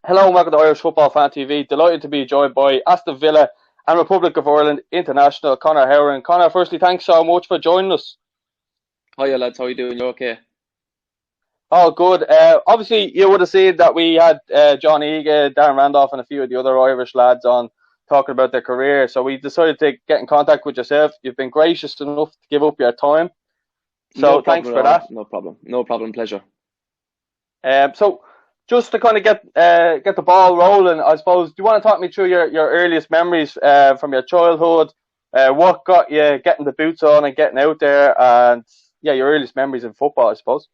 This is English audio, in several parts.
Hello and welcome to Irish Football Fan TV. Delighted to be joined by Aston Villa and Republic of Ireland international Conor Hourihane. Conor, firstly, thanks so much for joining us. Hiya lads, how you doing? You okay? All good. Obviously, you would have seen that we had John Egan, Darren Randolph, and a few of the other Irish lads on talking about their career. So we decided to get in contact with yourself. You've been gracious enough to give up your time. No So thanks problem at for all. that. No problem. No problem. Pleasure. So just to kind of get the ball rolling, I suppose. Do you want to talk me through your earliest memories from your childhood? What got you getting the boots on and getting out there, and yeah, your earliest memories in football, I suppose.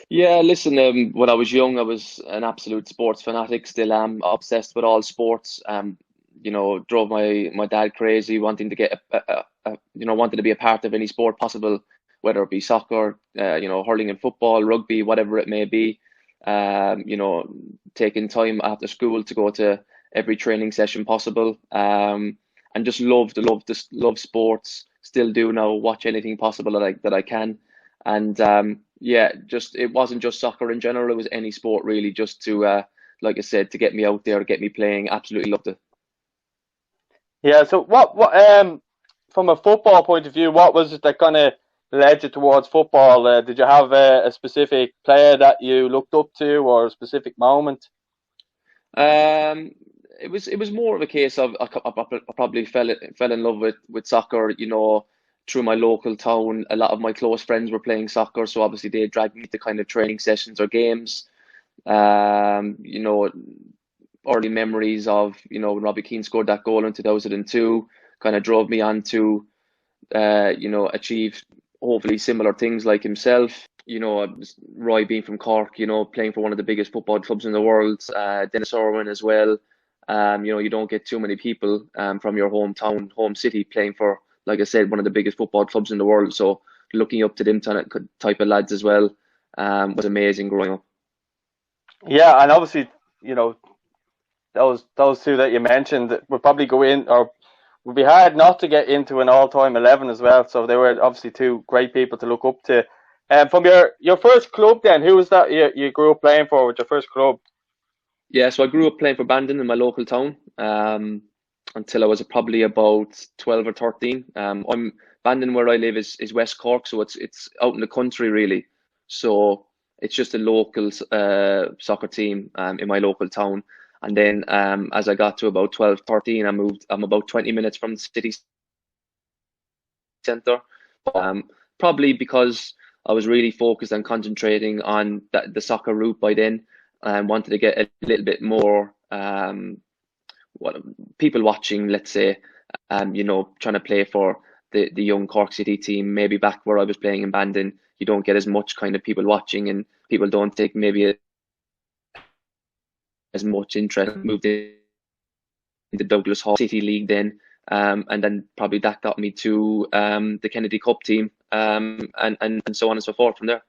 Yeah, listen. When I was young, I was an absolute sports fanatic. Still am obsessed with all sports. Drove my dad crazy, wanting to get wanted to be a part of any sport possible, whether it be soccer, hurling and football, rugby, whatever it may be. Taking time after school to go to every training session possible. And just love sports. Still do now. Watch anything possible that I can. And yeah, just it wasn't just soccer in general. It was any sport really, just to like I said, to get me out there, get me playing. Absolutely loved it. Yeah. So what from a football point of view, what was it that kind of led you towards football? Did you have a specific player that you looked up to, or a specific moment? Um, it was more of a case of I probably fell in love with soccer. Through my local town, a lot of my close friends were playing soccer, so obviously they dragged me to kind of training sessions or games. Um, you know, Early memories of when Robbie Keane scored that goal in 2002 kind of drove me on to achieve hopefully similar things like himself. Roy being from Cork, playing for one of the biggest football clubs in the world, Dennis Irwin as well. You don't get too many people from your hometown, home city playing for, like I said, one of the biggest football clubs in the world. So looking up to them type of lads as well was amazing growing up. Yeah, and obviously, you know, those two that you mentioned would probably go in, or would be hard not to get into an all-time 11 as well. So they were obviously two great people to look up to. From your first club, then, who was that you grew up playing for with your first club? Yeah, so I grew up playing for Bandon in my local town until I was probably about 12 or 13. I'm Bandon where I live is West Cork, so it's out in the country really. So it's just a local soccer team in my local town. And then as I got to about 12, 13, I'm about 20 minutes from the city centre. Um, Probably because I was really focused on concentrating on the soccer route by then and wanted to get a little bit more what people watching, let's say, trying to play for the young Cork City team. Maybe back where I was playing in Bandon, you don't get as much kind of people watching, and people don't take maybe as much interest. Moved in the Douglas Hall City League then, and then probably that got me to the Kennedy Cup team, and so on and so forth from there.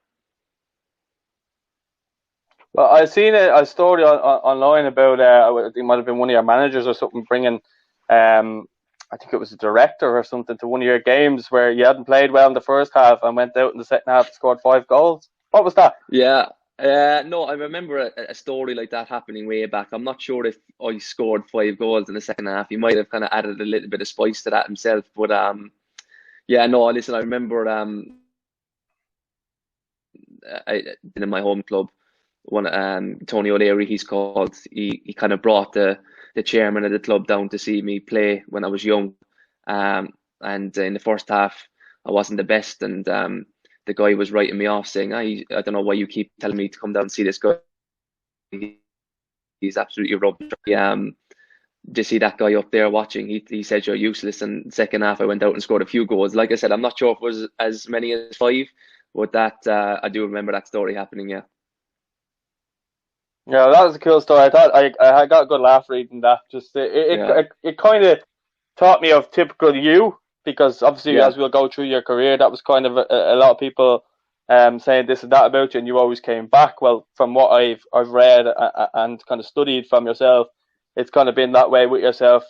Well, I seen a story online about it might have been one of your managers or something bringing, I think it was a director or something to one of your games where you hadn't played well in the first half and went out in the second half and scored 5 goals. What was that? Yeah. No, I remember a story like that happening way back. I'm not sure if I scored 5 goals in the second half. He might have kind of added a little bit of spice to that himself. But yeah, no, listen, I remember in my home club, one Tony O'Leary, he's called. He kind of brought the chairman of the club down to see me play when I was young. And in the first half, I wasn't the best, and the guy was writing me off saying, I don't know why you keep telling me to come down and see this guy. He's absolutely rubbish. Just see that guy up there watching. He said you're useless. And second half, I went out and scored a few goals. Like I said, I'm not sure if it was as many as five, but that I do remember that story happening. Yeah, Yeah, that was a cool story. I thought I got a good laugh reading that. Just yeah, it kind of taught me of typical you, because obviously yeah. as we'll go through your career, that was kind of a lot of people saying this and that about you, and you always came back. Well, from what I've read and kind of studied from yourself, it's kind of been that way with yourself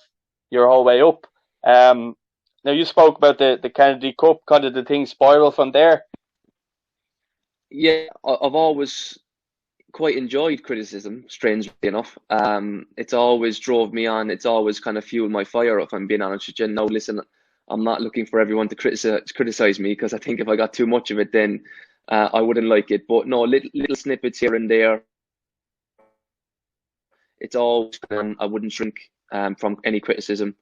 your whole way up. Um, Now you spoke about the Kennedy Cup, kind of the thing spiral from there. Yeah, I've always quite enjoyed criticism, strangely enough. It's always drove me on. It's always kind of fueled my fire, if I'm being honest with you. Now, listen, I'm not looking for everyone to criticize me, because I think if I got too much of it, then I wouldn't like it. But no, little snippets here and there. It's always, I wouldn't shrink from any criticism.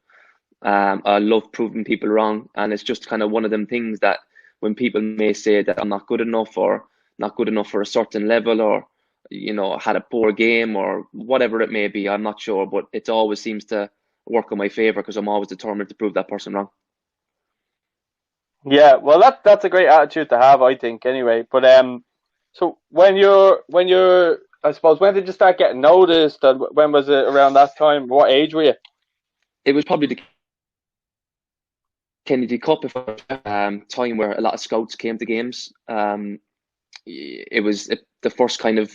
I love proving people wrong, and it's just kind of one of them things that when people may say that I'm not good enough, or not good enough for a certain level, or had a poor game, or whatever it may be, I'm not sure, but it always seems to work in my favor, because I'm always determined to prove that person wrong. Yeah, well, that's a great attitude to have, I think. Anyway, but so when you're, I suppose, when did you start getting noticed, and when was it around that time? What age were you? It was probably the Kennedy Cup, time where a lot of scouts came to games. It was the first kind of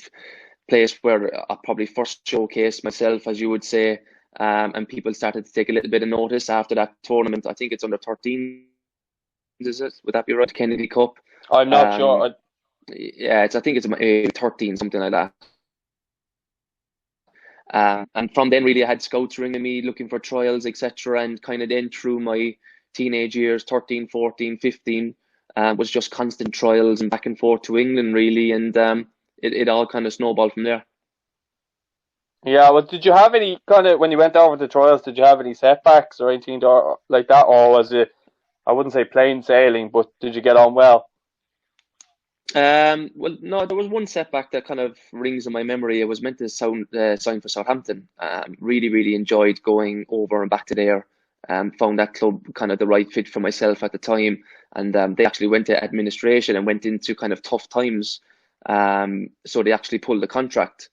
place where I probably first showcased myself, as you would say, and people started to take a little bit of notice after that tournament. I think it's under 13, is it? Would that be right? Kennedy Cup. I'm not sure. Yeah, I think it's 13, something like that. And from then, really, I had scouts ringing me looking for trials, etc. And kind of then through my teenage years, 13, 14, 15, was just constant trials and back and forth to England, really. And it all kind of snowballed from there. Yeah, well, did you have any kind of, when you went over the trials, did you have any setbacks or anything like that? Or was it, I wouldn't say plain sailing, but did you get on well? Well, no, there was one setback that kind of rings in my memory. I was meant to sign for Southampton. Really, really enjoyed going over and back to there. Found that club kind of the right fit for myself at the time, and they actually went to administration and went into kind of tough times. So they actually pulled the contract.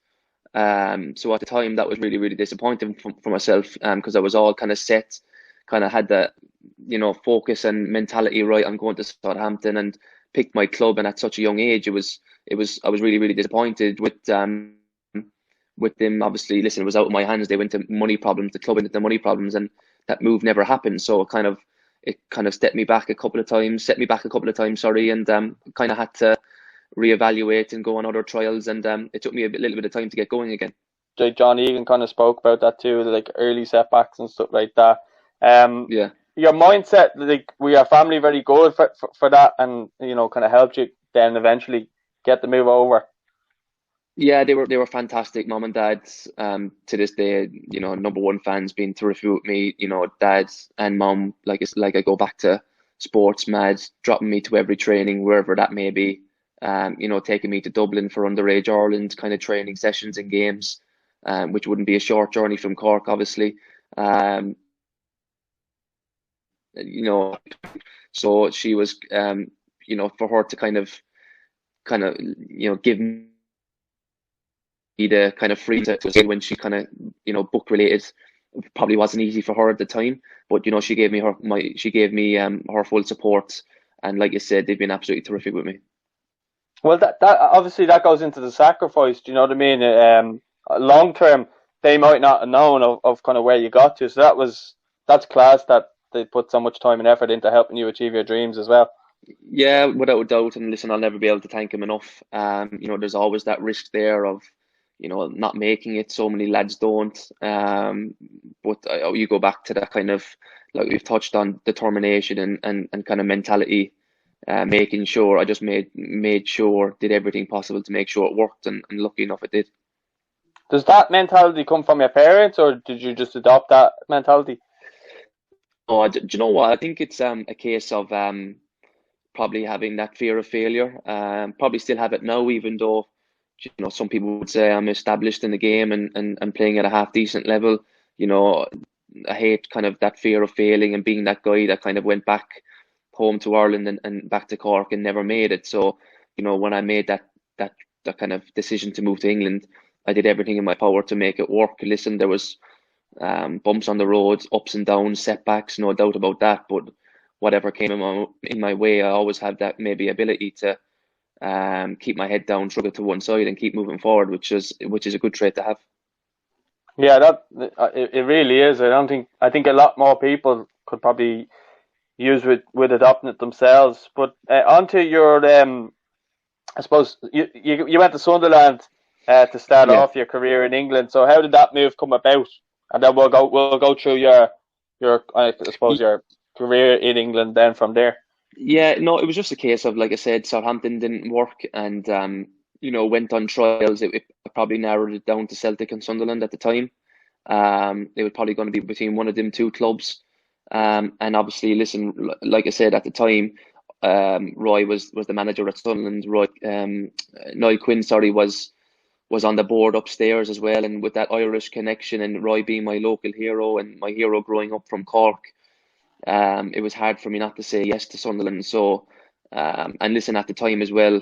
So at the time, that was really, really disappointing for myself, because I was all kind of set, kind of had the focus and mentality right on going to Southampton, and picked my club. And at such a young age, I was really, really disappointed with them. Obviously, listen, it was out of my hands. They went to money problems. The club went into money problems, and that move never happened. So it kind of set me back a couple of times. Sorry, and kind of had to reevaluate and go on other trials. And it took me a little bit of time to get going again. John Egan kind of spoke about that too, like early setbacks and stuff like that. Yeah. Your mindset, like, were your family very good for that, and kind of helped you then eventually get the move over? Yeah, they were fantastic. Mom and dad, to this day, number one fans, been terrific with me. Dad and mom, like I go back to sports mad, dropping me to every training wherever that may be. Taking me to Dublin for underage Ireland kind of training sessions and games, which wouldn't be a short journey from Cork, obviously. So she was, for her to kind of give me the kind of freedom to when she kind of book related, probably wasn't easy for her at the time, but she gave me her full support, and like you said, they've been absolutely terrific with me. Well, that obviously that goes into the sacrifice. Do you know what I mean? Long term, they might not have known of kind of where you got to. So that's class that they put so much time and effort into helping you achieve your dreams as well. Yeah, without a doubt. And listen, I'll never be able to thank him enough. There's always that risk there of not making it. So many lads don't. But you go back to that kind of, like we've touched on, determination and kind of mentality. Making sure I just made sure, did everything possible to make sure it worked, and lucky enough it did. Does that mentality come from your parents, or did you just adopt that mentality? Oh, do you know what? I think it's a case of probably having that fear of failure. Probably still have it now, even though some people would say I'm established in the game and playing at a half decent level. I hate kind of that fear of failing and being that guy that kind of went back home to Ireland and back to Cork and never made it. So, when I made that kind of decision to move to England, I did everything in my power to make it work. Listen, there was bumps on the road, ups and downs, setbacks, no doubt about that. But whatever came in my way, I always had that maybe ability to keep my head down, shrug it to one side, and keep moving forward, which is a good trait to have. Yeah, it really is. I think a lot more people could probably use with adopting it themselves. But onto your I suppose you went to Sunderland. to start Yeah. off your career in England. So how did that move come about? And then we'll go through your I suppose your career in England then from there. Yeah, no, it was just a case of, like I said, Southampton didn't work, and went on trials. It probably narrowed it down to Celtic and Sunderland at the time. They were probably going to be between one of them two clubs. And obviously, listen, like I said at the time, Roy was the manager at Sunderland. Niall Quinn, sorry, was on the board upstairs as well, and with that Irish connection, and Roy being my local hero and my hero growing up from Cork, it was hard for me not to say yes to Sunderland. So, and listen, at the time as well,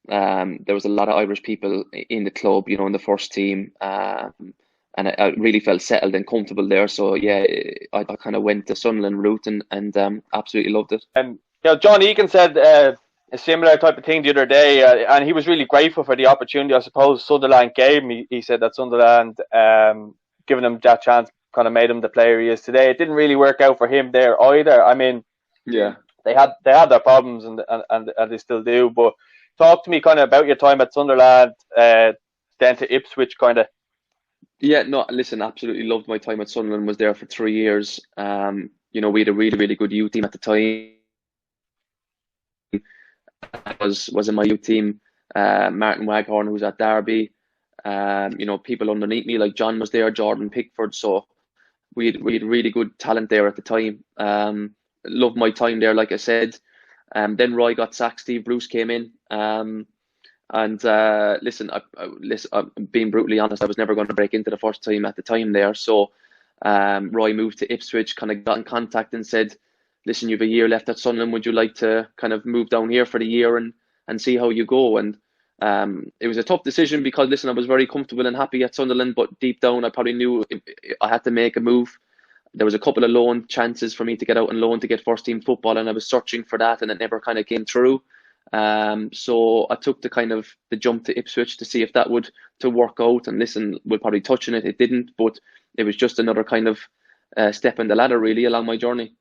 there was a lot of Irish people in the club, in the first team, and I really felt settled and comfortable there. So yeah, I kind of went the Sunderland route, and absolutely loved it. And John Egan said a similar type of thing the other day, and he was really grateful for the opportunity. I suppose Sunderland gave him. He said that Sunderland, giving him that chance, kind of made him the player he is today. It didn't really work out for him there either. I mean, yeah, they had their problems, and they still do. But talk to me kind of about your time at Sunderland, then to Ipswich, kind of. Yeah, no, listen, absolutely loved my time at Sunderland. Was there for 3 years. We had a really, really good youth team at the time. I was in my youth team. Martin Waghorn, who was at Derby. People underneath me like John was there, Jordan Pickford. So we had really good talent there at the time. Loved my time there, like I said. Then Roy got sacked. Steve Bruce came in. And listen, I'm being brutally honest, I was never going to break into the first team at the time there. So Roy moved to Ipswich, kind of got in contact and said, listen, you have a year left at Sunderland. Would you like to kind of move down here for the year and see how you go? And it was a tough decision because, listen, I was very comfortable and happy at Sunderland, but deep down I probably knew I had to make a move. There was a couple of loan chances for me to get out on loan to get first team football, and I was searching for that, and it never kind of came through. So I took the jump to Ipswich to see if that would to work out. And listen, we'll probably touch on it. It didn't, but it was just another kind of step in the ladder really along my journey.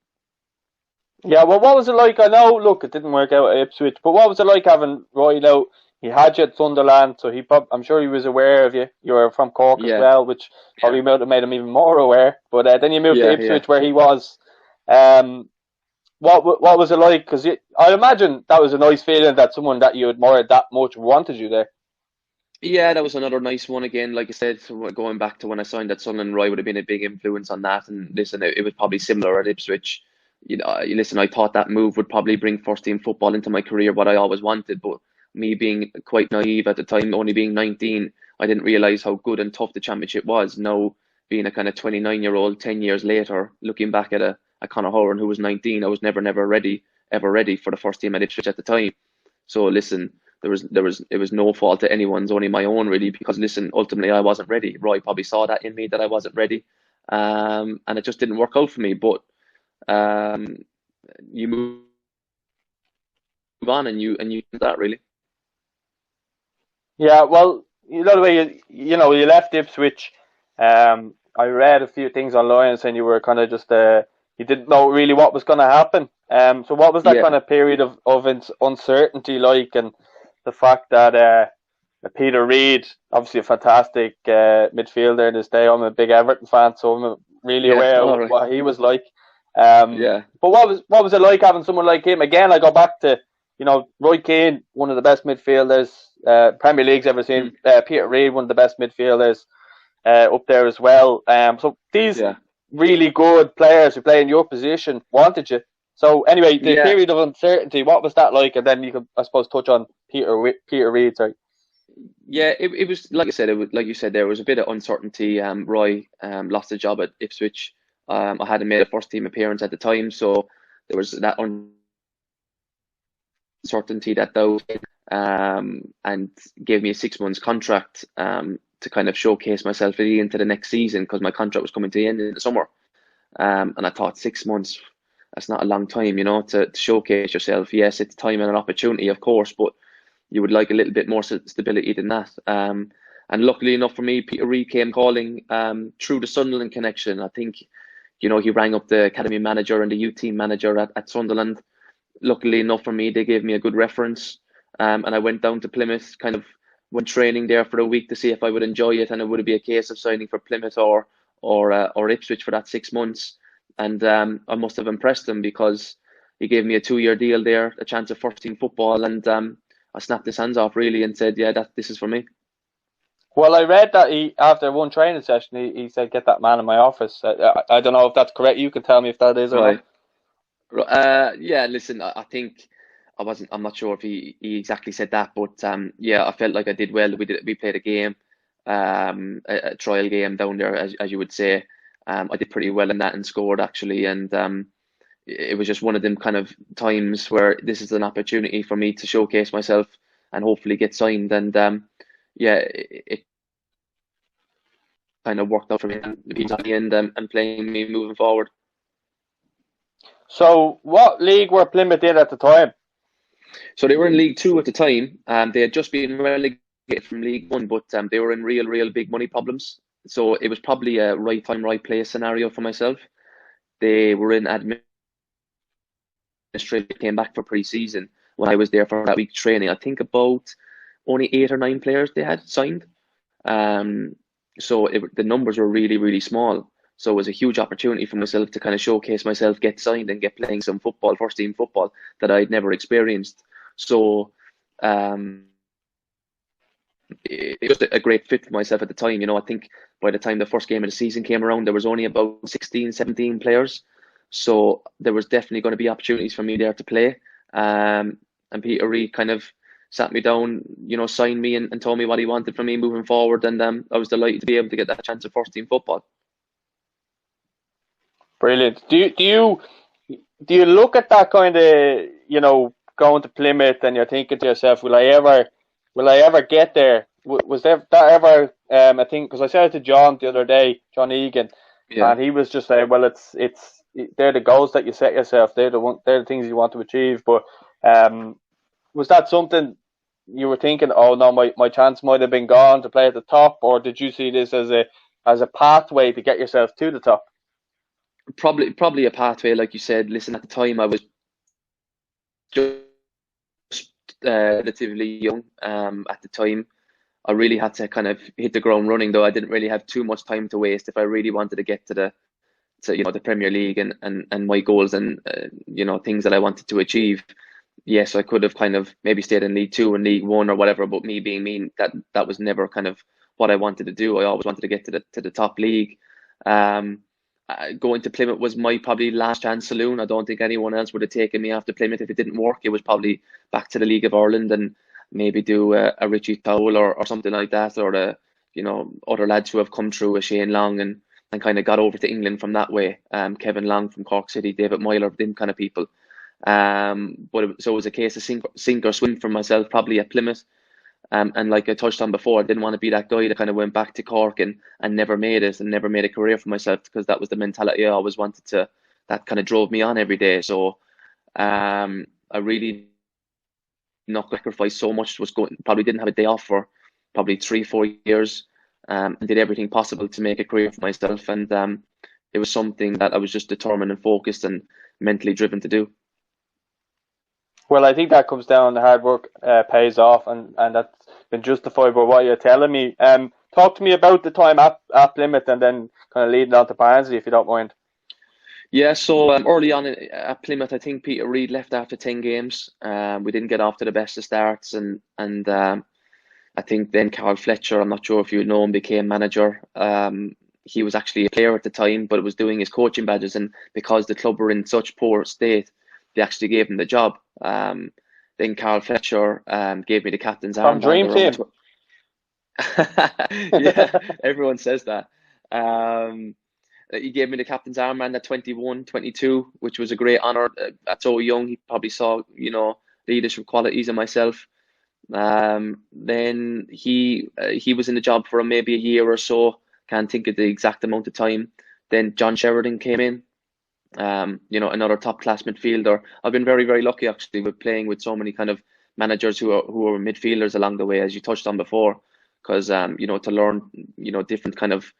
Yeah, well, what was it like? I know, look, it didn't work out at Ipswich, but what was it like having Roy out? He had you at Sunderland, so I'm sure he was aware of you. You were from Cork as well, which probably might have made him even more aware. But then you moved to Ipswich, where he was. What was it like? Because I imagine that was a nice feeling that someone that you admired that much wanted you there. Yeah, that was another nice one again. Like I said, going back to when I signed at Sunderland, Roy would have been a big influence on that. And listen, it was probably similar at Ipswich. Listen, I thought that move would probably bring first team football into my career, what I always wanted. But me being quite naive at the time, only being 19, I didn't realise how good and tough the championship was. Now, being a kind of 29-year-old, 10 years later, looking back at a Conor Hourihane who was 19, I was never ever ready for the first team at Ipswich at the time. So listen, it was no fault to anyone's, only my own really, because listen, ultimately I wasn't ready. Roy probably saw that in me, that I wasn't ready, and it just didn't work out for me. But you move on, and you do that really. Yeah, well, the way you left Ipswich. I read a few things online saying you were kind of just you didn't know really what was going to happen. So what was that kind of period of uncertainty like, and the fact that Peter Reid, obviously a fantastic midfielder this day. I'm a big Everton fan, so I'm really aware of what he was like. But what was it like having someone like him? Again, I go back to Roy Keane, one of the best midfielders Premier League's ever seen. Peter Reid, one of the best midfielders up there as well. So these really good players who play in your position wanted you. So anyway, the period of uncertainty, what was that like? And then you could, I suppose, touch on Peter Reid. Sorry. Yeah, it was like I said. It was like you said. There was a bit of uncertainty. Roy lost the job at Ipswich. I hadn't made a first team appearance at the time, so there was that uncertainty that and gave me a 6 months contract to kind of showcase myself into the next season, because my contract was coming to the end in the summer. And I thought 6 months, that's not a long time, to showcase yourself. Yes, it's time and an opportunity, of course, but you would like a little bit more stability than that. And luckily enough for me, Peter Reid came calling through the Sunderland connection. I think, he rang up the academy manager and the youth team manager at Sunderland. Luckily enough for me, they gave me a good reference. And I went down to Plymouth kind of went training there for a week to see if I would enjoy it, and it would be a case of signing for Plymouth or Ipswich for that 6 months. And I must have impressed him, because he gave me a 2-year deal there, a chance of first team football, and I snapped his hands off really and said, yeah, this is for me. Well, I read that after one training session, he said, "Get that man in my office." I don't know if that's correct. You can tell me if that is or Right. not. Yeah, listen, I think I'm not sure if he exactly said that, but yeah, I felt like I did well. We played a game, a trial game down there, as you would say. I did pretty well in that and scored actually, and it was just one of them kind of times where this is an opportunity for me to showcase myself and hopefully get signed. And yeah, it kind of worked out for me, and he's at the end and playing me moving forward. So, what league were Plymouth in at the time? So they were in League Two at the time. They had just been relegated from League One, but they were in real big money problems. So it was probably a right time, right place scenario for myself. They were in administration, came back for pre-season when I was there for that week training. I think about only 8 or 9 players they had signed. So the numbers were really small. So it was a huge opportunity for myself to kind of showcase myself, get signed, and get playing some football, first team football that I'd never experienced. So it was a great fit for myself at the time. I think by the time the first game of the season came around, there was only about 16, 17 players. So there was definitely going to be opportunities for me there to play. And Peter Reid kind of sat me down, signed me and told me what he wanted from me moving forward. And I was delighted to be able to get that chance of first team football. Brilliant. Do you look at that kind of, going to Plymouth, and you're thinking to yourself, will I ever get there? Was that ever a thing? Because I said it to John the other day, John Egan, Yeah. and he was just saying, well, they're the goals that you set yourself. They're the things you want to achieve. But was that something you were thinking, oh no, my chance might have been gone to play at the top, or did you see this as a pathway to get yourself to the top? Probably a pathway, like you said. Listen, at the time I was just relatively young. At the time, I really had to kind of hit the ground running, though I didn't really have too much time to waste if I really wanted to get to the Premier League and my goals and things that I wanted to achieve. Yes, I could have kind of maybe stayed in League Two and League One or whatever, but me being me, that was never kind of what I wanted to do. I always wanted to get to the top league. Going to Plymouth was my probably last chance saloon. I don't think anyone else would have taken me after Plymouth if it didn't work. It was probably back to the League of Ireland and maybe do a Richie Towell or something like that, or other lads who have come through, a Shane Long and kind of got over to England from that way. Kevin Long from Cork City, David Myler, them kind of people. So it was a case of sink or swim for myself, probably at Plymouth. And like I touched on before, I didn't want to be that guy that kind of went back to Cork and never made it and never made a career for myself, because that was the mentality I always wanted to, that kind of drove me on every day. So I really not sacrificed so much, probably didn't have a day off for probably 3-4 years, and did everything possible to make a career for myself. And it was something that I was just determined and focused and mentally driven to do. Well, I think that comes down to hard work pays off, and that's been justified by what you're telling me. Talk to me about the time at Plymouth and then kind of leading on to Barnsley, if you don't mind. Yeah, so early on at Plymouth, I think Peter Reid left after 10 games. We didn't get off to the best of starts, and I think then Carl Fletcher, I'm not sure if you know him, became manager. He was actually a player at the time, but was doing his coaching badges, and because the club were in such poor state, they actually gave him the job. Then Carl Fletcher gave me the captain's armband. From Dream Team. Yeah, everyone says that. He gave me the captain's armband at 21, 22, which was a great honour. At so young, he probably saw, leadership qualities in myself. Then he was in the job for maybe a year or so. Can't think of the exact amount of time. Then John Sheridan came in. Another top class midfielder. I've been very, very lucky actually with playing with so many kind of managers who are midfielders along the way, as you touched on before, because to learn different kind of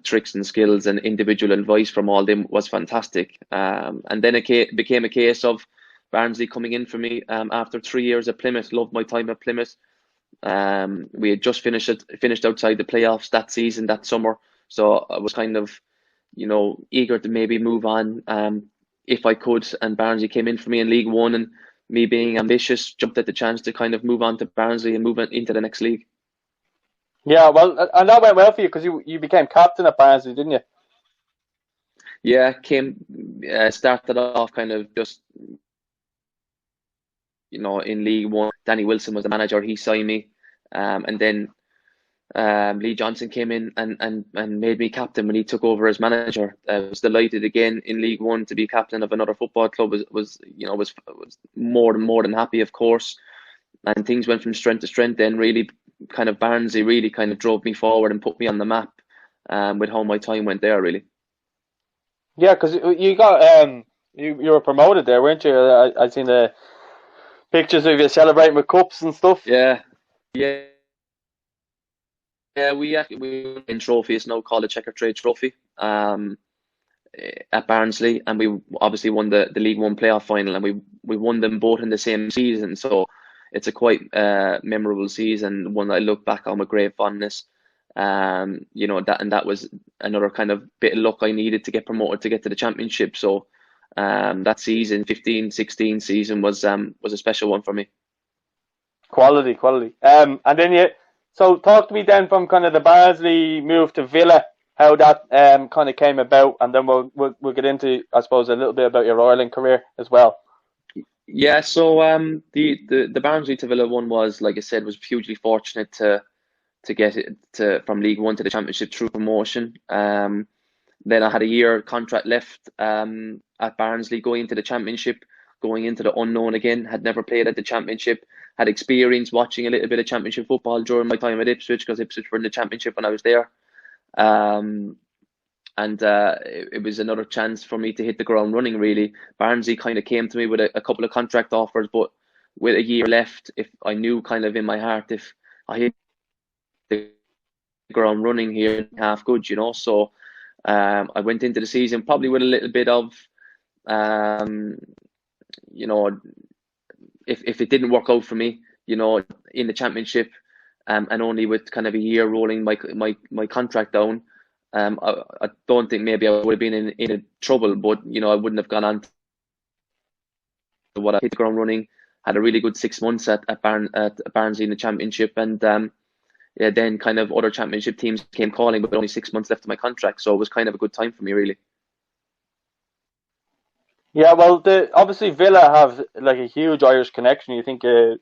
tricks and skills and individual advice from all them was fantastic. And then it became a case of Barnsley coming in for me after 3 years at Plymouth. Loved my time at Plymouth. We had just finished outside the playoffs that season, that summer. So I was kind of, eager to maybe move on, if I could. And Barnsley came in for me in League One, and me being ambitious, jumped at the chance to kind of move on to Barnsley and move into the next league. Yeah, well, and that went well for you because you became captain at Barnsley, didn't you? Yeah, started off kind of just, in League One. Danny Wilson was the manager. He signed me, and then Lee Johnson came in and made me captain when he took over as manager. I was delighted again in League One to be captain of another football club. Was more than happy, of course. And things went from strength to strength. Then really, kind of Barnsley really kind of drove me forward and put me on the map, with how my time went there, really. Yeah, because you got you were promoted there, weren't you? I seen the pictures of you celebrating with cups and stuff. Yeah, yeah. Yeah, we win trophies now called the Checker Trade Trophy, at Barnsley, and we obviously won the League One playoff final, and we won them both in the same season. So it's a quite memorable season, one that I look back on with great fondness. That was another kind of bit of luck I needed to get promoted to get to the Championship. So that season, 15-16 season, was a special one for me. Quality. And then so talk to me then from kind of the Barnsley move to Villa, how that kind of came about, and then we'll get into, I suppose, a little bit about your Ireland career as well. Yeah, so the Barnsley to Villa one was, like I said, was hugely fortunate to get it from League One to the Championship through promotion. Then I had a year contract left at Barnsley, going into the Championship, going into the unknown again. Had never played at the Championship. Had experience watching a little bit of Championship football during my time at Ipswich, because Ipswich were in the Championship when I was there. It was another chance for me to hit the ground running, really. Barnsley kind of came to me with a couple of contract offers, but with a year left, if I knew kind of in my heart, if I hit the ground running here, half good, So I went into the season probably with a little bit of, if it didn't work out for me, in the Championship, and only with kind of a year rolling my contract down, I don't think maybe I would have been in a trouble, but I wouldn't have gone on to what I hit the ground running. Had a really good 6 months at Barnsley in the Championship, and then kind of other Championship teams came calling, but only 6 months left of my contract, so it was kind of a good time for me, really. Yeah, well, obviously Villa have like a huge Irish connection. You think, Paul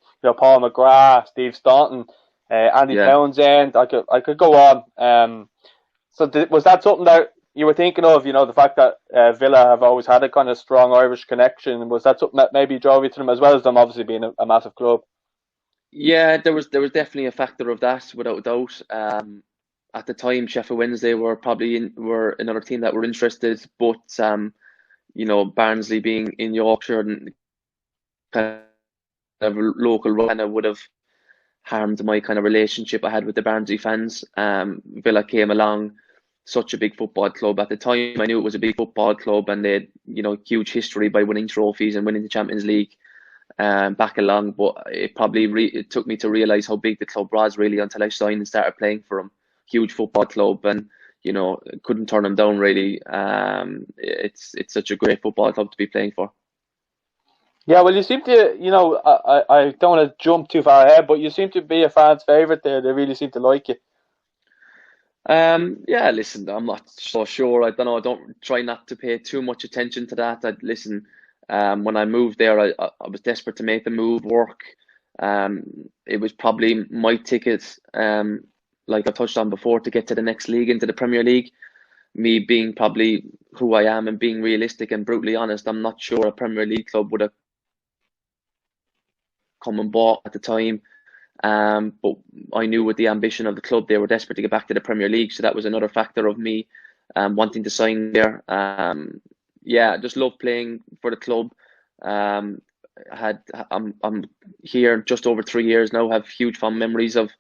McGrath, Steve Staunton, Andy Townsend. I could go on. So was that something that you were thinking of? The fact that Villa have always had a kind of strong Irish connection. Was that something that maybe drove you to them, as well as them obviously being a massive club? Yeah, there was definitely a factor of that, without a doubt. At the time, Sheffield Wednesday were another team that were interested, but Barnsley being in Yorkshire and kind of local, kind of would have harmed my kind of relationship I had with the Barnsley fans. Villa came along, such a big football club at the time. I knew it was a big football club, and they had huge history by winning trophies and winning the Champions League back along. But it probably it took me to realise how big the club was, really, until I signed and started playing for them. Huge football club, and couldn't turn them down, really. It's such a great football club to be playing for. Yeah, well, you seem to, I don't want to jump too far ahead, but you seem to be a fan's favourite there. They really seem to like you. Yeah, listen, I'm not so sure. I don't know. I don't try not to pay too much attention to that. When I moved there, I was desperate to make the move work. It was probably my ticket, like I touched on before, to get to the next league, into the Premier League. Me being probably who I am and being realistic and brutally honest, I'm not sure a Premier League club would have come and bought at the time. But I knew with the ambition of the club, they were desperate to get back to the Premier League, so that was another factor of me wanting to sign there. I just love playing for the club. I'm here just over 3 years now. Have huge fond memories of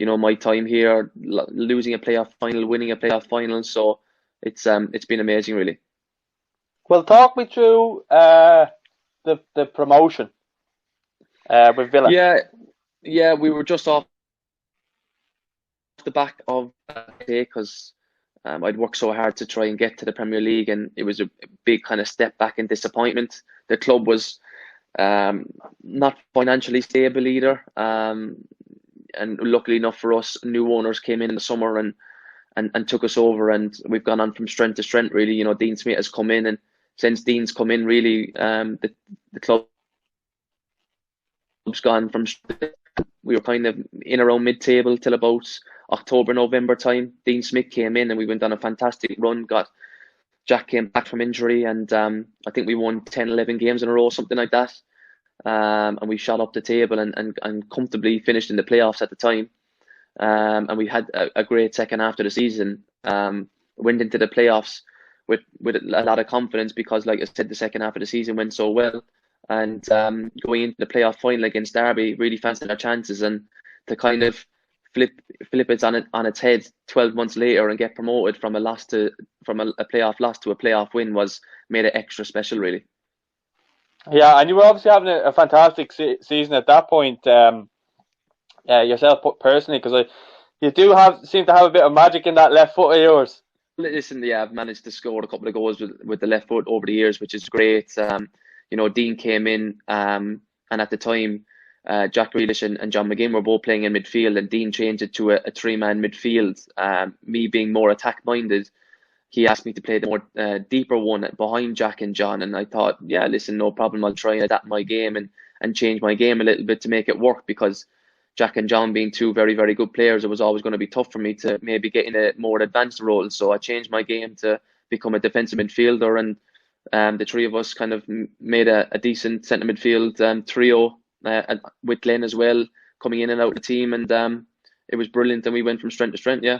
my time here, losing a playoff final, winning a playoff final. So it's been amazing, really. Well, talk me through the promotion with Villa. Yeah, we were just off the back of that day because I'd worked so hard to try and get to the Premier League, and it was a big kind of step back in disappointment. The club was not financially stable either, and luckily enough for us, new owners came in the summer and took us over, and we've gone on from strength to strength. Really, Dean Smith has come in, and since Dean's come in, really, the club's gone from. We were kind of in around mid-table till about October, November time. Dean Smith came in, and we went on a fantastic run. Jack came back from injury, and I think we won 10, 11 games in a row, something like that. And we shot up the table and comfortably finished in the playoffs at the time. And we had a great second half of the season. Went into the playoffs with a lot of confidence because, like I said, the second half of the season went so well. And going into the playoff final against Derby, really fancied our chances, and to kind of flip it on its head 12 months later and get promoted from a playoff loss to a playoff win made it extra special, really. Yeah, and you were obviously having a fantastic season at that point, yourself personally, because you do seem to have a bit of magic in that left foot of yours. Listen, yeah, I've managed to score a couple of goals with the left foot over the years, which is great. Dean came in, and at the time, Jack Grealish and John McGinn were both playing in midfield, and Dean changed it to a three-man midfield. Me being more attack-minded, he asked me to play the more deeper one behind Jack and John, and I thought, yeah, listen, no problem. I'll try and adapt my game and change my game a little bit to make it work, because Jack and John being two very, very good players, it was always going to be tough for me to maybe get in a more advanced role. So I changed my game to become a defensive midfielder, and the three of us kind of made a decent centre midfield trio with Glenn as well coming in and out of the team, and it was brilliant, and we went from strength to strength. Yeah.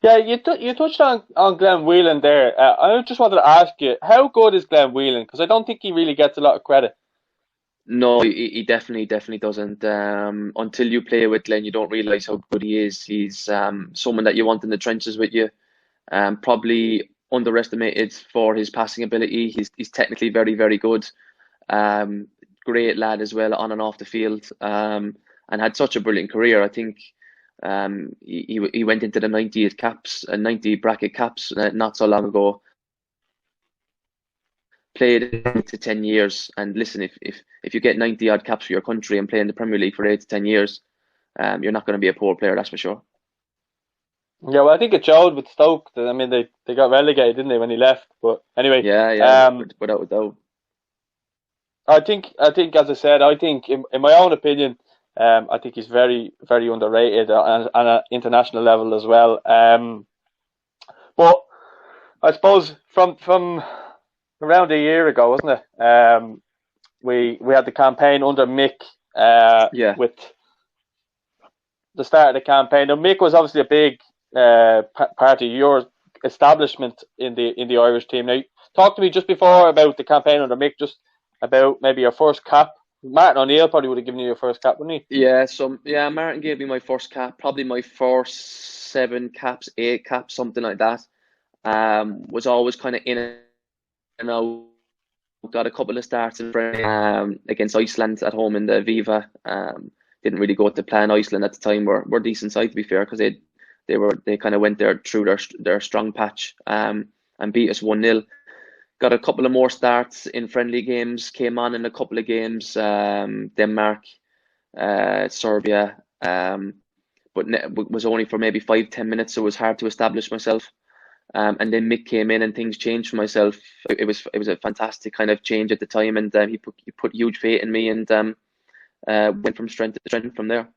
Yeah, you touched on Glenn Whelan there. I just wanted to ask you, how good is Glenn Whelan? Because I don't think he really gets a lot of credit. No, he definitely doesn't. Until you play with Glenn, you don't realise how good he is. He's someone that you want in the trenches with you. Probably underestimated for his passing ability. He's technically very, very good. Great lad as well on and off the field. And had such a brilliant career. I think he went into the 90 bracket caps not so long ago. Played 8 to 10 years, and listen, if you get 90 odd caps for your country and play in the Premier League for 8 to 10 years, you're not going to be a poor player, that's for sure. Yeah, well, I think it showed with Stoke. I mean, they got relegated, didn't they, when he left? But anyway, without a doubt. I think, as I said, I think in my own opinion, I think he's very, very underrated on an international level as well. But I suppose from around a year ago, wasn't it? We had the campaign under Mick. With the start of the campaign. Now, Mick was obviously a big part of your establishment in the Irish team. Now, talk to me just before about the campaign under Mick, just about maybe your first cap. Martin O'Neill probably would have given you your first cap, wouldn't he? Yeah, Martin gave me my first cap, probably my first 7 caps, 8 caps, something like that. Was always kind of in and out. Got a couple of starts in against Iceland at home in the Viva. Didn't really go to plan. Iceland at the time were decent side, to be fair, because they kind of went there through their strong patch and beat us 1-0. Got a couple of more starts in friendly games. Came on in a couple of games. Denmark, Serbia, but was only for maybe 5-10 minutes, so it was hard to establish myself. And then Mick came in and things changed for myself. It was a fantastic kind of change at the time, and he put huge faith in me, and went from strength to strength from there.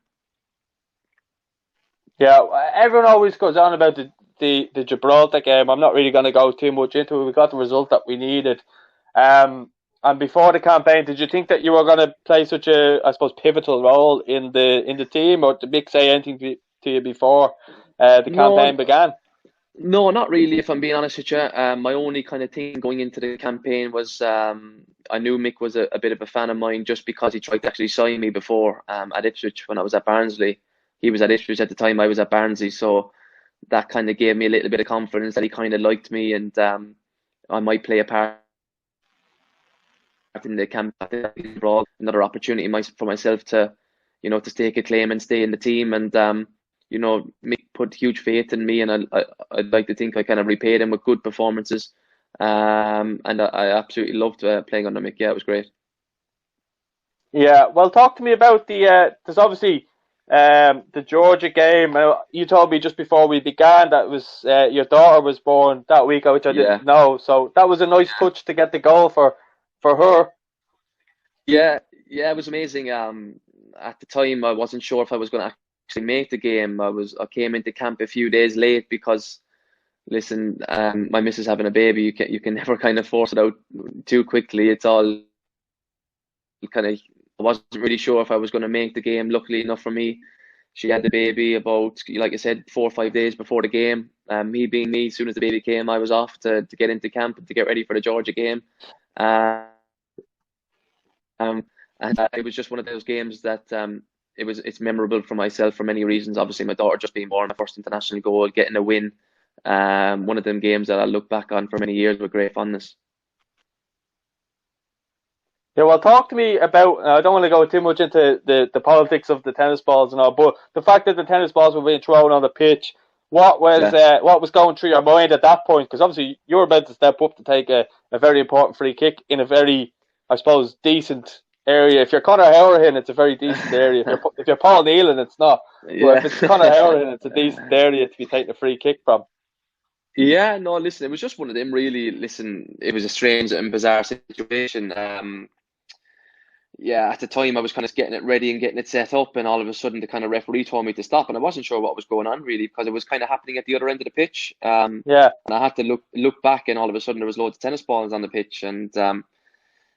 Yeah, everyone always goes on about the Gibraltar game. I'm not really going to go too much into it. We got the result that we needed. And before the campaign, did you think that you were going to play such a, I suppose, pivotal role in the team, or did Mick say anything to you before the campaign began? No, not really, if I'm being honest with you. My only kind of thing going into the campaign was I knew Mick was a bit of a fan of mine just because he tried to actually sign me before at Ipswich when I was at Barnsley. He was at Ipswich at the time, I was at Barnsley, so that kind of gave me a little bit of confidence that he kind of liked me, and I might play a part in the campaign. Another opportunity for myself to, to stake a claim and stay in the team, and Mick put huge faith in me, and I'd like to think I kind of repaid him with good performances. And I absolutely loved playing under Mick. Yeah, it was great. Yeah, well, talk to me about there's obviously the Georgia game. You told me just before we began that was your daughter was born that week, which I Yeah, didn't know. So that was a nice touch to get the goal for her. yeah, yeah. It was amazing. At the time, I wasn't sure if I was going to actually make the game. I came into camp a few days late because, listen, my missus having a baby, you can never kind of force it out too quickly. It's all kind of, I wasn't really sure if I was going to make the game. Luckily enough for me, she had the baby about, like I said, 4 or 5 days before the game. Me being me, as soon as the baby came, I was off to get into camp and to get ready for the Georgia game. Um, and it was just one of those games that it's memorable for myself for many reasons. Obviously, my daughter just being born, my first international goal, getting a win. One of them games that I look back on for many years with great fondness. Yeah, well, talk to me about. I don't want to go too much into the politics of the tennis balls and all, but the fact that the tennis balls were being thrown on the pitch, Yeah. what was going through your mind at that point? Because obviously you were about to step up to take a very important free kick in a very, I suppose, decent area. If you're Conor Hourihane, it's a very decent area. If you're Paul Nealon, it's not. But if Yeah. it's Conor Hourihane, it's a decent area to be taking a free kick from. Yeah, no, listen, it was just one of them really. Listen, it was a strange and bizarre situation. Yeah, at the time I was kind of getting it ready and getting it set up, and all of a sudden the kind of referee told me to stop, and I wasn't sure what was going on really because it was kind of happening at the other end of the pitch. Yeah, And I had to look back, and all of a sudden there was loads of tennis balls on the pitch, and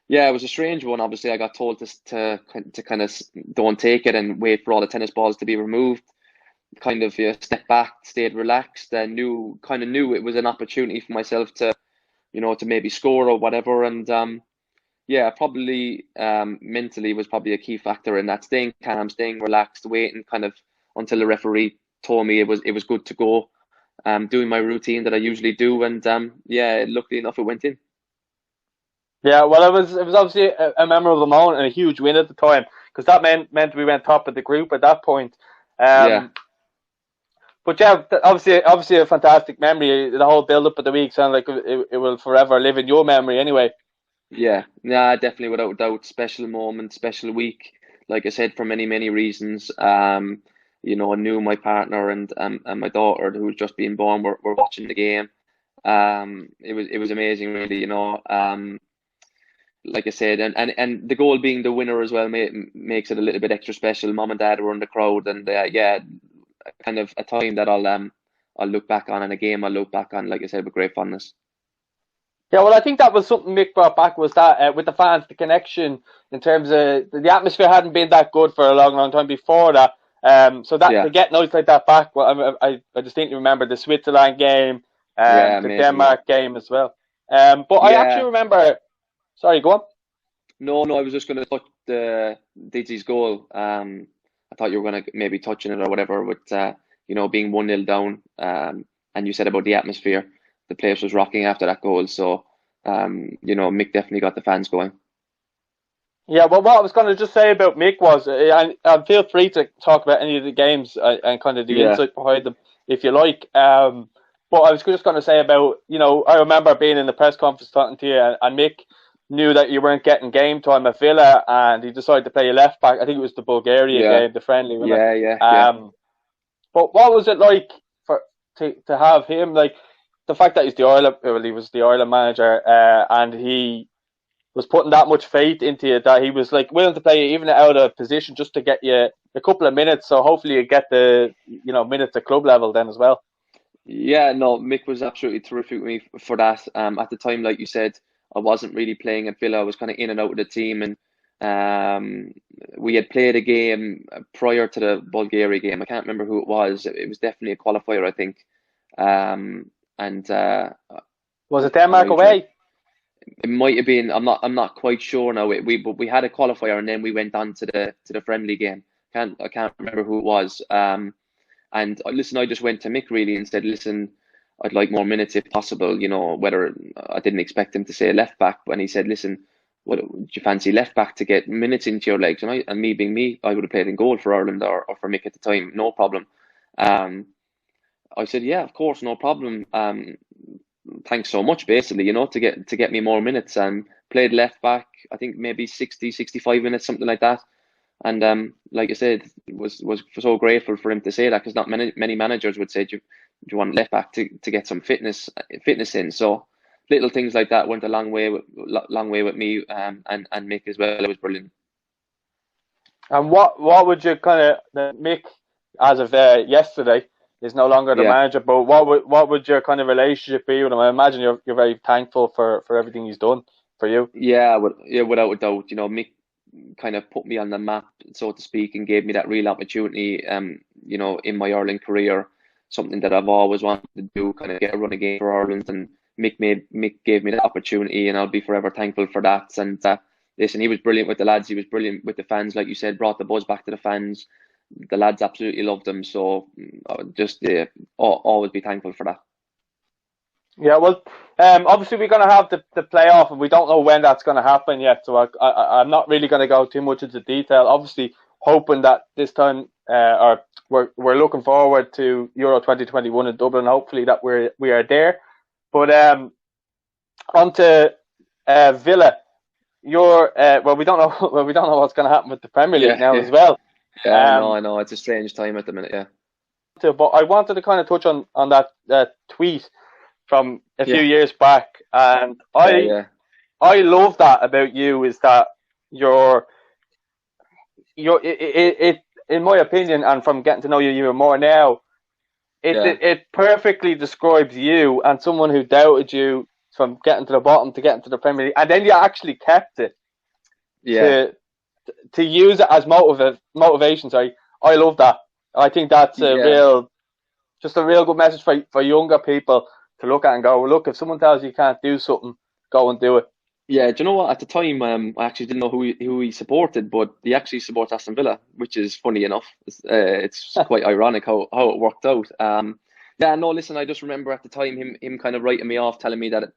yeah, it was a strange one. Obviously, I got told to kind of don't take it and wait for all the tennis balls to be removed. Kind of step back, stayed relaxed, and knew it was an opportunity for myself to maybe score or whatever, and yeah, probably mentally was probably a key factor in that. Staying calm, staying relaxed, waiting kind of until the referee told me it was good to go. Doing my routine that I usually do, and yeah, luckily enough, it went in. yeah. Well, it was obviously a memorable moment and a huge win at the time because that meant we went top of the group at that point. Yeah, Um, But yeah, obviously a fantastic memory. The whole build up of the week sounds like it will forever live in your memory anyway. yeah, yeah, definitely without doubt, special moment, special week. Like I said, for many many reasons. I knew my partner and my daughter who was just being born were watching the game. It was amazing, really. Like I said, and the goal being the winner as well makes it a little bit extra special. Mom and dad were in the crowd, and yeah, kind of a time that I'll look back on, and a game I'll look back on, like I said, with great fondness. Yeah, well, I think that was something Mick brought back was that with the fans, the connection in terms of the atmosphere hadn't been that good for a long, long time before that. So that to Yeah, get nights like that back, well, I distinctly remember the Switzerland game, yeah, the amazing. Yeah, Denmark game as well. But I actually yeah. remember. Sorry, go on. No, no, I was just going to touch the Digi's goal. I thought you were going to maybe touching it or whatever with being 1-0 down. And you said about the atmosphere, the place was rocking after that goal. So Mick definitely got the fans going. Yeah, well, what I was going to just say about Mick was, and feel free to talk about any of the games and kind of the Yeah, insight behind them if you like. But I was just going to say about, I remember being in the press conference talking to you, and Mick knew that you weren't getting game time at Villa, and he decided to play you left back. I think it was the Bulgaria yeah, game, the friendly, wasn't yeah, yeah, it? yeah. But what was it like to have him, like the fact that he was the Ireland manager, and he was putting that much faith into you that he was like willing to play you even out of position just to get you a couple of minutes. So hopefully you get the minutes at club level then as well. Yeah, no, Mick was absolutely terrific with me for that. At the time, like you said, I wasn't really playing at Villa. I was kind of in and out of the team, and um, we had played a game prior to the Bulgaria game. I can't remember who it was. It was definitely a qualifier, I think. And Was it am Denmark I trying? away? It might have been. I'm not quite sure now. But we had a qualifier, and then we went on to the friendly game. I can't remember who it was. And listen, I just went to Mick really and said, listen, I'd like more minutes if possible. Whether I didn't expect him to say left back, but he said, listen, what would you fancy left back to get minutes into your legs? And me being me, I would have played in goal for Ireland or for Mick at the time, no problem. I said, yeah, of course, no problem. Thanks so much, basically, to get me more minutes. Played left back, I think maybe 60, 65 minutes, something like that. And like I said, was so grateful for him to say that, because not many managers would say, do you want left back to get some fitness in? So little things like that went a long way with me, and Mick as well. It was brilliant. And what would you Mick, as of yesterday, is no longer the Yeah. manager, but what would your kind of relationship be with him? I imagine you're very thankful for everything he's done for you. Yeah, without a doubt. Mick kind of put me on the map, so to speak, and gave me that real opportunity, in my hurling career, something that I've always wanted to do, kind of get a run again for Ireland. And Mick gave me that opportunity, and I'll be forever thankful for that. And listen, he was brilliant with the lads. He was brilliant with the fans, like you said, brought the buzz back to the fans. The lads absolutely loved him. So just always be thankful for that. Yeah, well, obviously we're going to have the playoff, and we don't know when that's going to happen yet. So I'm not really going to go too much into detail. Obviously, hoping that this time, or we're looking forward to Euro 2021 in Dublin. Hopefully that we are there. But on to Villa. We don't know what's going to happen with the Premier League now as well. Yeah, I know it's a strange time at the minute. Yeah. But I wanted to kind of touch on that tweet from a few years back, and I love that about you, is that you're in my opinion, and from getting to know you even more now, it perfectly describes you and someone who doubted you from getting to the bottom to getting to the Premier League, and then you actually kept it. Yeah. To use it as motivation. Sorry, I love that. I think that's a real good message for younger people to look at and go, look, if someone tells you can't do something, go and do it. Yeah, do you know what? At the time, I actually didn't know who he supported, but he actually supports Aston Villa, which is funny enough. It's quite ironic how it worked out. Yeah, no, listen, I just remember at the time him kind of writing me off, telling me that,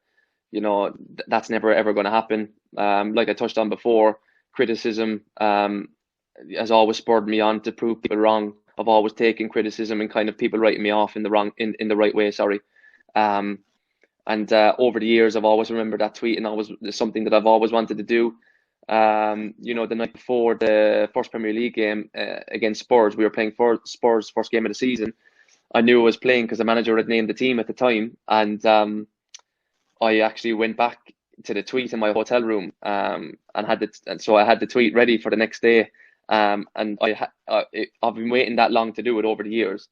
that's never ever going to happen. Like I touched on before, criticism has always spurred me on to prove people wrong. I've always taken criticism and kind of people writing me off in the right way. Sorry. And over the years, I've always remembered that tweet, and always something that I've always wanted to do. The night before the first Premier League game against Spurs, we were playing for Spurs' first game of the season. I knew I was playing because the manager had named the team at the time, and I actually went back to the tweet in my hotel room, and so I had the tweet ready for the next day. And I've been waiting that long to do it over the years.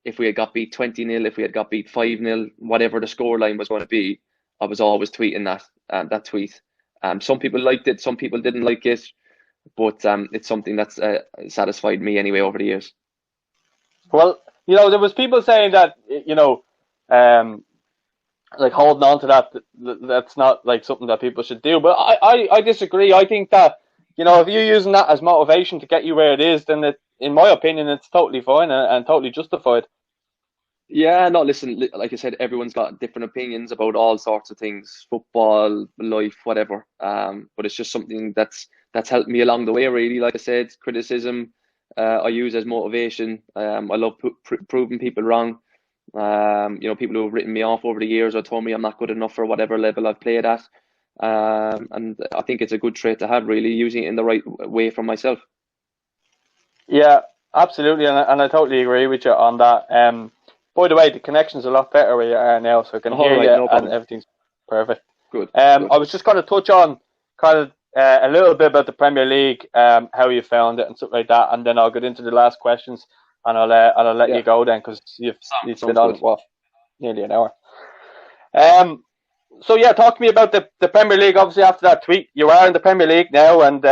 If we had got beat 20-0, if we had got beat 5-0, whatever the scoreline was going to be, I was always tweeting that tweet. Some people liked it, some people didn't like it, but it's something that's satisfied me anyway over the years. Well, there was people saying that, like holding on to that's not like something that people should do. But I disagree. I think that, if you're using that as motivation to get you where it is, then in my opinion, it's totally fine and totally justified. Yeah, no, listen, like I said, everyone's got different opinions about all sorts of things, football, life, whatever. But it's just something that's helped me along the way, really. Like I said, criticism, I use as motivation. I love proving people wrong. People who have written me off over the years or told me I'm not good enough for whatever level I've played at. And I think it's a good trait to have, really, using it in the right way for myself. Yeah, absolutely, and I totally agree with you on that. By the way, the connection's a lot better where you are now, so I can hear you, and everything's perfect. Good. I was just going to touch on kind of a little bit about the Premier League, how you found it and stuff like that, and then I'll get into the last questions, and I'll let you go then, because you've been on nearly an hour. So yeah, talk to me about the Premier League. Obviously, after that tweet, you are in the Premier League now, and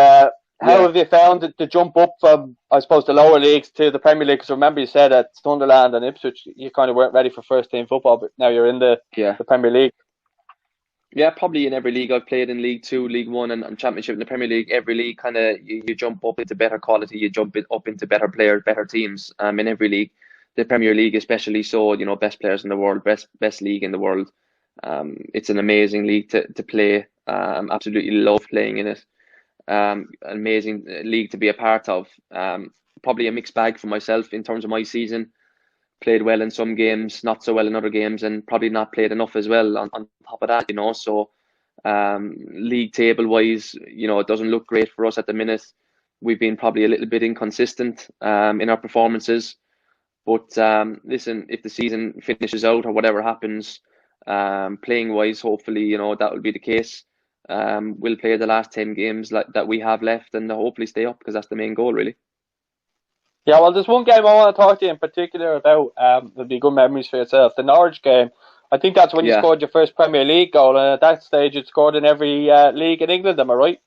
how have you found it to jump up from, I suppose, the lower leagues to the Premier League? Because remember, you said at Sunderland and Ipswich, you kind of weren't ready for first team football, but now you're in the Premier League. Yeah, probably in every league I've played in, League Two, League One, and Championship in the Premier League. Every league kind of you jump up into better quality, you jump up into better players, better teams. In every league, the Premier League especially so. Best players in the world, best league in the world. It's an amazing league to play. Absolutely love playing in it. Amazing league to be a part of. Probably a mixed bag for myself in terms of my season. played well in some games, not so well in other games, and probably not played enough as well on top of that, you know. So league table wise, you know, it doesn't look great for us at the minute. We've been probably a little bit inconsistent in our performances. But listen, if the season finishes out or whatever happens, playing wise, hopefully, you know, that will be the case. We'll play the last 10 games that we have left and hopefully stay up, because that's the main goal, really. Yeah, well, there's one game I want to talk to you in particular about. There'll be good memories for yourself. The Norwich game. I think that's when you Yeah. scored your first Premier League goal, and at that stage you'd scored in every league in England, am I right?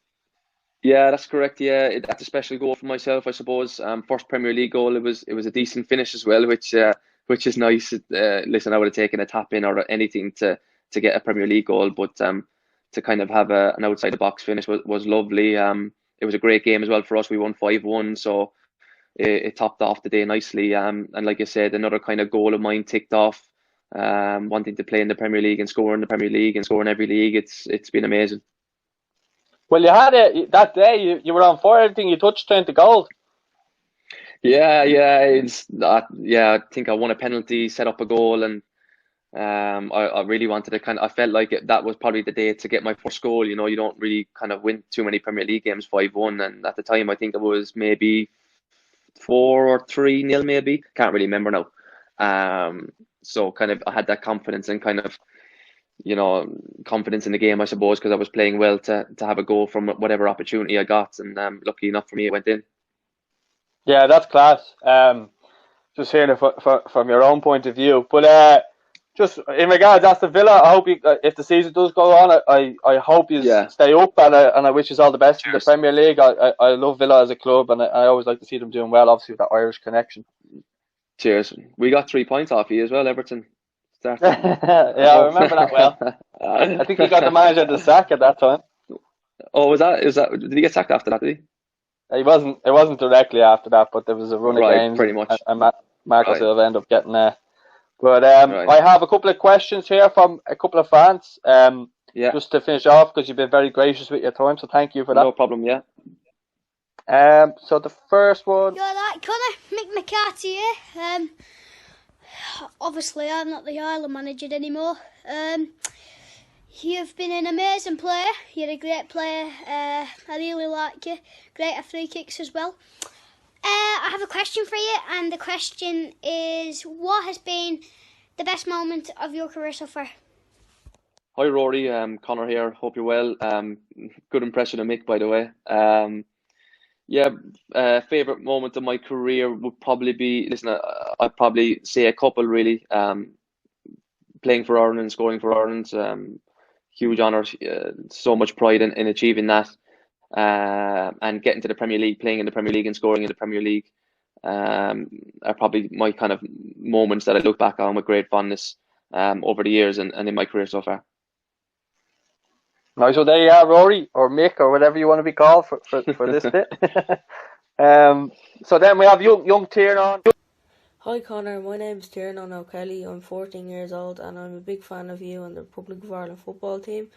Yeah, that's correct. Yeah, that's a special goal for myself, I suppose. First Premier League goal. It was a decent finish as well, which is nice. Listen, I would have taken a tap in or anything to get a Premier League goal, but to kind of have an outside the box finish was lovely. It was a great game as well for us. We won 5-1, so it topped off the day nicely. And like I said, another kind of goal of mine ticked off. Wanting to play in the Premier League and score in the Premier League and score in every league. It's been amazing. Well, you had it that day. You were on fire. Everything you touched turned to gold. Yeah, I think I won a penalty, set up a goal, and I really wanted to I felt like that was probably the day to get my first goal. You know, you don't really kind of win too many Premier League games 5-1, and at the time I think it was maybe 4 or 3-0, maybe. Can't really remember now. So kind of I had that confidence and kind of, you know, confidence in the game, I suppose, because I was playing well to have a goal from whatever opportunity I got, and lucky enough for me, it went in. Yeah, that's class. Just hearing it from your own point of view, but just in regards to Aston Villa, I hope you, if the season does go on, I hope you stay up, and I wish you all the best in the Premier League. I love Villa as a club, and I always like to see them doing well, obviously with that Irish connection. Cheers. We got 3 points off you as well, Everton. Yeah, I remember that well. I think he got the manager the sack at that time. Oh, was that? Did he get sacked after that? Did he? It wasn't directly after that, but there was a run of games. Pretty much. And Marco Silva ended up getting there. But I have a couple of questions here from a couple of fans. Just to finish off, because you've been very gracious with your time, so thank you for that. No problem. Yeah. So the first one. You're right, Conor. Mick McCarthy here. Obviously, I'm not the Ireland manager anymore. You've been an amazing player. You're a great player. I really like you. Great at free kicks as well. I have a question for you, and the question is, what has been the best moment of your career so far? Hi Rory, Conor here. Hope you're well. Good impression of Mick, by the way. Favourite moment of my career would probably be, listen, I'd probably say a couple really. Playing for Ireland, scoring for Ireland, huge honour, so much pride in achieving that. And getting to the Premier League, playing in the Premier League and scoring in the Premier League are probably my kind of moments that I look back on with great fondness over the years and in my career so far. Nice. So there you are, Rory, or Mick, or whatever you want to be called for this bit. So then we have young Tiernan. Hi Conor, my name is Tiernan O'Kelly. I'm 14 years old and I'm a big fan of you and the Republic of Ireland football team.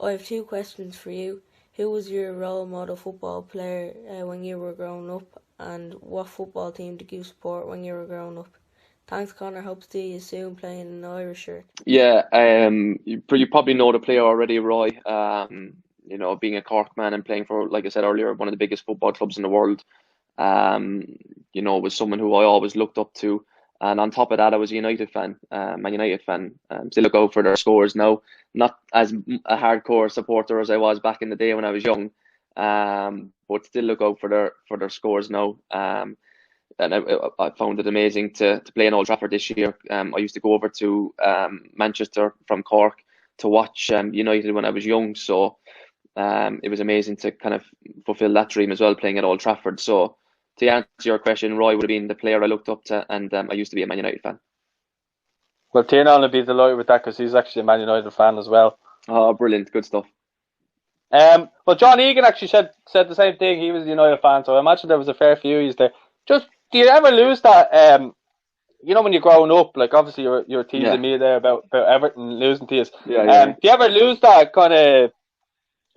I have 2 questions for you. Who was your role model football player when you were growing up, and what football team did you support when you were growing up? Thanks, Conor. Hope to see you soon playing in an Irish shirt. Yeah, you probably know the player already, Roy. You know, being a Cork man and playing for, like I said earlier, one of the biggest football clubs in the world. You know, was someone who I always looked up to. And on top of that, I was a United fan, Man United fan. Still look out for their scores now. Not as a hardcore supporter as I was back in the day when I was young, but still look out for their scores now. And I found it amazing to play in Old Trafford this year. I used to go over to Manchester from Cork to watch United when I was young. So it was amazing to kind of fulfill that dream as well, playing at Old Trafford. So to answer your question, Roy would have been the player I looked up to, and I used to be a Man United fan. Well, Tiernan will be delighted with that because he's actually a Man United fan as well. Oh, brilliant. Good stuff. Well, John Egan actually said the same thing. He was a United fan, so I imagine there was a fair few he's there. Just, do you ever lose that, you know, when you're growing up, like obviously you're teasing me there about Everton losing to you. Do you ever lose that kind of,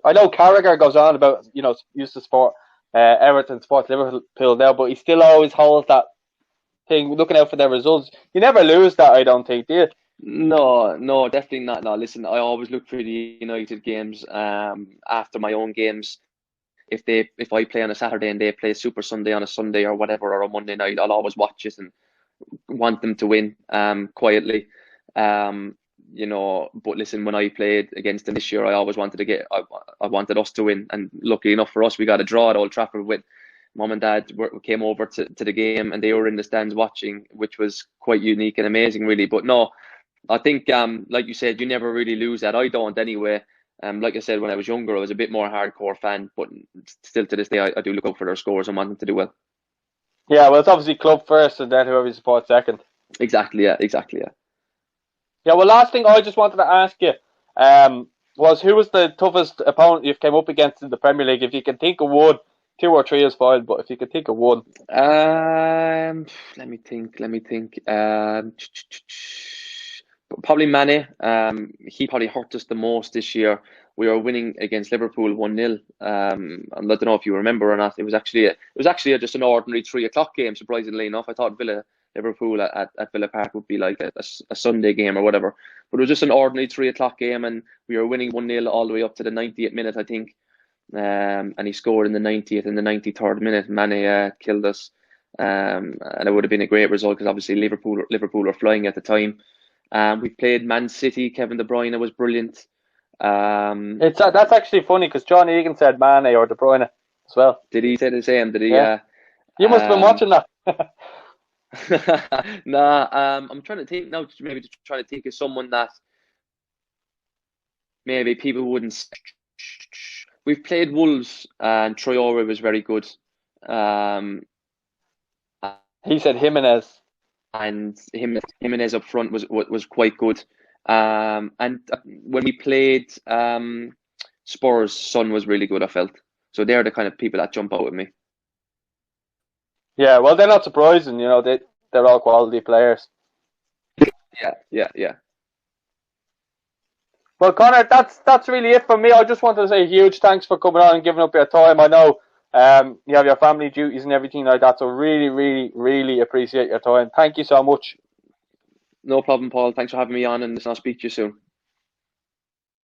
I know Carragher goes on about, you know, used to support Everton, supports Liverpool now, but he still always holds that thing, looking out for their results. You never lose that, I don't think, do you? No, definitely not. No, listen, I always look for the United games after my own games. If I play on a Saturday and they play Super Sunday on a Sunday or whatever, or a Monday night, I'll always watch it and want them to win quietly. But listen, when I played against them this year, I always wanted I wanted us to win, and luckily enough for us, we got a draw at Old Trafford with Mum and Dad came over to the game, and they were in the stands watching, which was quite unique and amazing, really. But no, I think, like you said, you never really lose that. I don't anyway. Like I said, when I was younger, I was a bit more hardcore fan, but still to this day, I do look out for their scores and want them to do well. Yeah, well, it's obviously club first, and then whoever you support second. Exactly, yeah. Yeah, well, last thing I just wanted to ask you was who was the toughest opponent you've came up against in the Premier League? If you can think of one, 2 or 3 is fine, but if you can think of one. Let me think. Probably Mane. He probably hurt us the most this year. We were winning against Liverpool 1-0. I don't know if you remember or not. It was actually just an ordinary 3 o'clock game. Surprisingly enough, I thought Liverpool at Villa Park would be like a Sunday game or whatever. But it was just an ordinary 3 o'clock game, and we were winning 1-0 all the way up to the 90th minute, I think. And he scored in the 90th and the 93rd minute. Mane killed us. And it would have been a great result because obviously Liverpool were flying at the time. We played Man City. Kevin De Bruyne was brilliant. That's actually funny because John Egan said Mane or De Bruyne as well. Did he say the same? Did he? Yeah. You must have been watching that. Nah, I'm trying to think now. Maybe trying to think of someone that maybe people wouldn't. We've played Wolves, and Traore was very good. He said Jimenez. And Jimenez up front was quite good. And when we played Spurs, Son was really good, I felt. So they're the kind of people that jump out at me. Yeah, well, they're not surprising. They're all quality players. Yeah. Well, Conor, that's really it for me. I just wanted to say a huge thanks for coming on and giving up your time. I know you have your family duties and everything like that, so really, really, really appreciate your time. Thank you so much. No problem, Paul. Thanks for having me on, and I'll speak to you soon.